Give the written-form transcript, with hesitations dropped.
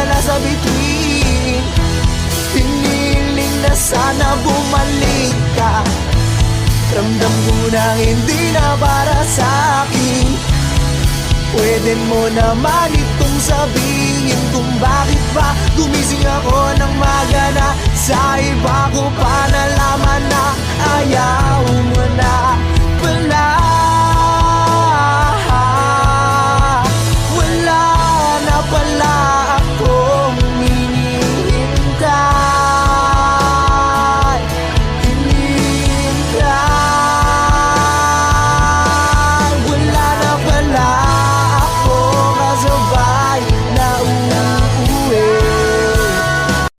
nasa bituin. Hiniling na sana bumalik ka. Ramdam ko na hindi na para sa'kin. Pwede mo naman itong sabihin kung bakit ba gumising ako ng maga na sa iba ko pa nalaman na ayaw.